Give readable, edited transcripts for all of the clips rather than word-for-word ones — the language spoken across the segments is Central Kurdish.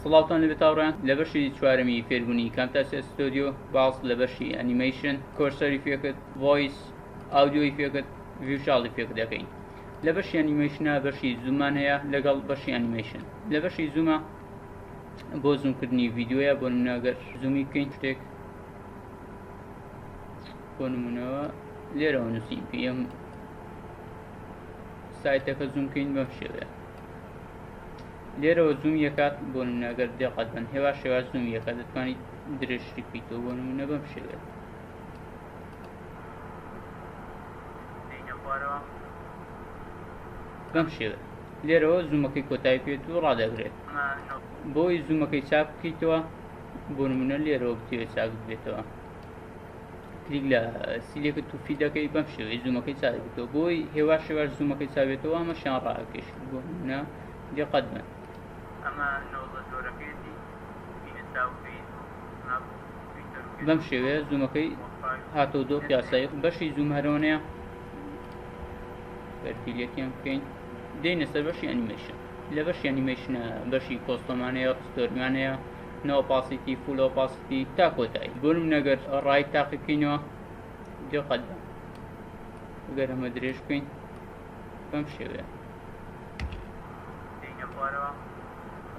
سڵاوتان لەبێت هاوڕێیان لە بەشی چوارەمی فێربوونی کامتاسیا ستۆدیۆ باس لە بەشی ئەنیمەیشن کۆرسەری فێکت ڤۆیس ئاودیۆی فێکت ڤیژواڵی فێک دەکەین لە بەشی ئەنیمەیشنە بەشی زوومان هەیە لەگەڵ بەشی ئەنیمەیشن لە بەشی زوومە بۆ زوومکردنی ڤیدیۆیە بۆ نمونەگەر زوومی بکەین شتێک بۆ نمونەوە لێرەوە نووسین پێم سایتەکە زوومکەین بەم شێوەیە لێرەوە زووم یەکات بۆ نمونەگەر دقت بن هێوا شێوە زووم یەکە دەتوانیت درێژی بکەیتەوە بۆ نمونە بەم شێوەیە بەم شێوە لێرەوە زوومەکەی کۆتایی پێت و ڕادەگرێت بۆی زوومەکەی چاک بکەیتەوە بۆ نمونە لێرەوە بتوێت چاک بێتەوە کلیک لە سیلێکە توفی دەکەی بەم شێوەی زوومەکەی چاک بێتەوە بۆی هێوا شێوەش زوومەکەی چاوێتەوە ئەمەشیان ڕاکێش بۆ نمونە دقت بن بەم شێوەیە زوومەکەی هاتەوە دۆ پیاسایی بەشی زووم هەرەوەنەیە بەرفیلەکیان بکەین دێنە سەر بەشی ئەنیمەیشن لە بەشی ئەنیمەیشنە بەشی کۆستۆمانەیە ستۆریمانەیە نۆ ئۆپاسیتی فول ئۆپاسیتی تا کۆتایی بۆ نمونەگەر ڕای تاقی بکەینەوە دقت بن ئەگەر ئەمە درێژ بکەین بەم شێوەیە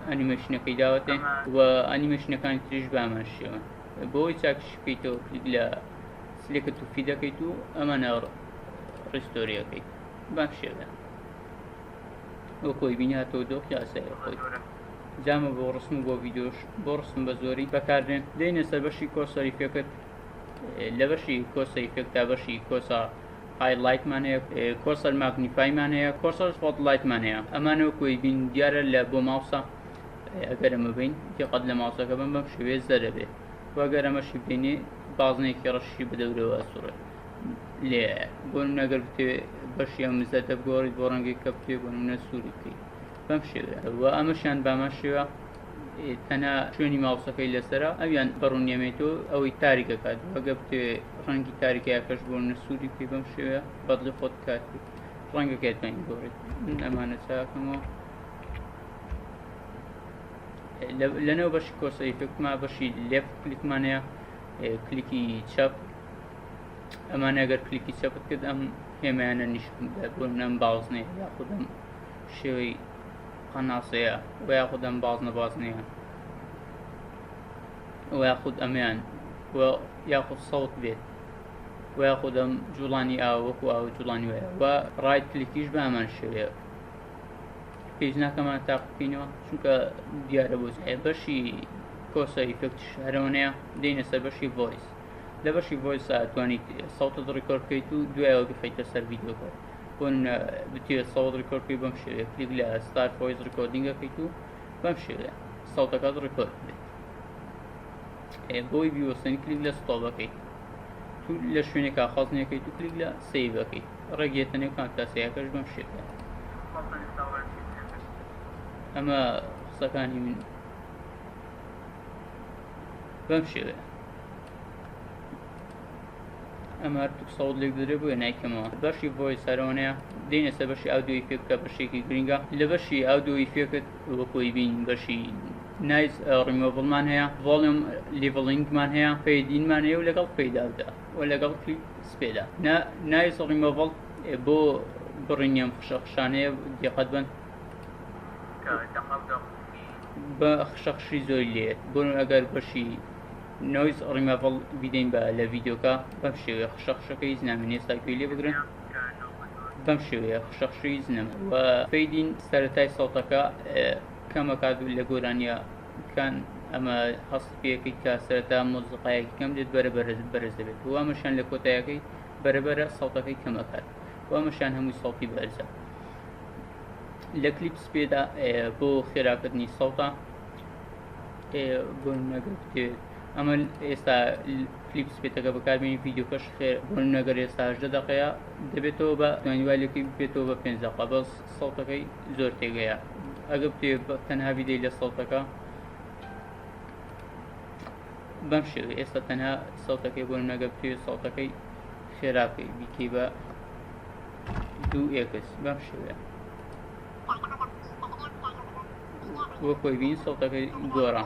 ئەنیمەیشنەکەی داوەتێ و ئەنیمەیشنەکانی تریش بامان شێوە بۆی چاکش بکەیتەوە کلیک لە سلێکە توفی دەکەیت و ئەمانە ڕیستۆریەکەیت بەم شێوەیە وەکۆی بیناتەوە دۆ قیاسەیە خۆی جامە بۆ ڕسم و بۆ ڤیدیۆش بۆ ڕسم بە زۆری بەکاردێن دێنە سەر بەشی کۆسەری فێکت لە بەشی کۆسەری فێک تا بەشی کۆسە هایلایتمان هەیە کۆرسەر ماگنیفایمان هەیە کۆرسەر سپۆتلایتمان هەیە ئەمانە وەکۆی بین دیارە لە بۆ ماوسە ئەگەر ئەمە بین دقت لە ماوسەکە بم بەم شێوەیە زەرەبێت وەگەر ئەمەشی بینێ بازنێکی ڕەشی بدەورەوە ئەسوڕێت لێ بۆ نمونەگەر بتێ بەشی ئەم زەتە بگۆڕیت بۆ ڕەنگی کە بتێ بۆ نمونە سووری بکەیت بەم شێوەیە و ئەمەشیان بامان شێوە تەنها شوێنی ماوسەکەی لەسەرە ئەویان بەڕوونیەمێتەوە ئەوەی تاریکە کات وەگە بتێ ڕەنگی تاریکەکەش بۆ نمونە سووری بکەیت بەم شێوەیە بەدڵی خۆت کات ڕەنگەکەت بین گۆڕیت ئەمانە چاکەمەوە لەنەوە بەشی کۆسەری فێکما بەشی لێفت کلیکمانەیە کلیکی چەپ ئەمانە ئەگەر کلیکی چەپت کرد ئەم هێمایانە نیشتن بۆ نەم بازنێ یاخود ئەم شێوەی قەناسەیە و یاخود ئەم بازنەیە و یاخود ئەمەیان یاخود سەوت بێت و یاخود ئەم جوڵانی ئاوە وەکو ئاوە جوڵانی وایە و ڕایت کلیکیش بە ئەمان شێوەیە پێیج ناکەمان تاق بکەینەوە چونکە دیارە بۆ بەشی کۆسە ئیفێکتش هەرەوەنەیە دێنە سەر بەشی ڤۆیس لە بەشی ڤۆیس توانیت سەوتت ڕیکۆرد بکەیت و دوایەوە بخەیتە سەر ڤیدیۆکە بۆ بتوێت سەوت ڕیکۆرد بکەیت بەم شێوەیە کلیک لە ستارت ڤۆیس ڕیکۆردینگەکەیت و بەم شێوەیە سەوتەکەت ڕیکۆرد بێت بۆی بیوەستنی کلیک لە ستۆپەکەیت تو لە شوێنێکا خەڵزنیەکەیت و کلیک لە سەیڤەکەیت ڕێگێتە نێو کامتاسیاکەش بەم شێوەیە ئەمە قسەکانی من بەم شێوەیە ئەمە هەرتوو سەوت لێک دەرێ بۆیە نایکەمەوە بەشی ڤۆیس هەرەوەنەیە دێنە سەر بەشی ئاودیۆی فێک کە بەشێکی گرنگە لە بەشی ئاودیۆی فێکت وەکۆی بین بەشی نایز ڕیمۆڤڵمان هەیە ڤۆڵیوم لیڤڵینگمان هەیە فەیدینمان هەیە و لەگەڵ فەیداودا و لەگەڵ کلیک سپێدا نایز ڕیمۆڤڵ بۆ بڕینیەم خشەخشانەیە دقت بن بە خشەخشی زۆری لێت بۆ ئەگەر بەشی نۆیز ڕیمۆڤڵ بیدەین بە لە ڤیدیۆکە بەم شێوەیە خشەخشەکەی زنامێن ئێستا پێی لێ بگرن بەم شێوەیە خشەخشی زنەم و فەیدین سەرەتای سەوتەکە کەمەکات لە گۆرانیە کان ئەمە هەست پێەکەی کە سەرەتا مۆزیقایەکی کەم دێت بەرز دەبێت و ئەمەشان لە کۆتایەکەی بەرەبەرە سەوتەکەی کەمەکات و ئەمەشان هەمووی سەوتی بەرزە لە کلیپ سپێدا بۆ خێراکردنی سەوتە بۆ نەگەر بتێت ئەمە ئێستا کلیپ سپێتەکە بەکاربێنی ڤیدیۆکەش خێر بۆ نەگەر ئێستا 18 دقەیە دەبێتەوە بە دوانیوالەکەی بێتەوە بە 5 دقە بەس سەوتەکەی زۆر تێگەیە ئەگە بتێ تەنها ڤیدیۆی لە سەوتەکە بەم شێوەیە ئێستا تەنها سەوتەکەی بۆ نەگە بتێ سەوتەکەی خێراکەی بیکەی بە 2x بەم شێوەیە وە خۆی بین سەڵتەکەی گۆڕە.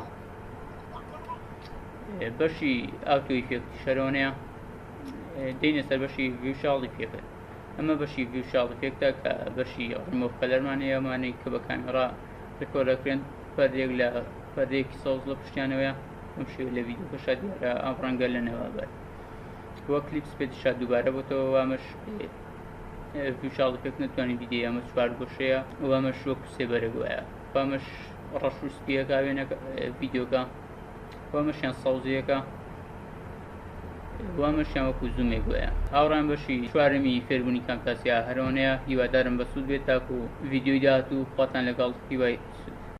بەشی ئاوتۆی فێکتی شەرۆنەیە دێنە سەر بەشی ڤیوشاڵی فێکت. ئەمە بەشی ڤیوشاڵی فێکتە کە بەشی ڕیمۆڤ کەلەرمان هەیەمانەی کە بە کامێرا ڕێکۆردەکرێن پەردێک لە پەردەیەکی سەوز لە پشتیانەوەیە ئەم شێوە لە ڤیدیۆکەشا دیارە ئەم ڕەنگە لەنەوە بەر وە کلیپس پێتیشا دووبارە بۆتەوە وامەش ڤیوشاڵی فێکت نەتوانین بیدێ ئەمە چوار گۆشەیە وامەش وەکو سێبەرێک وایە وامەش ڕەش و سپیەکە وێنە ڤیدیۆکە وامەشیان سەوزیەکە وامەشیان وەکو زوومێک وایە. هاوڕان بەشی چوارەمی فێربوونی کامتاسیا هەرەوەنەیە هیوادارم بەسوود بێت تاکو ڤیدیۆی داهاتوو خواتان لەگەڵ هیوای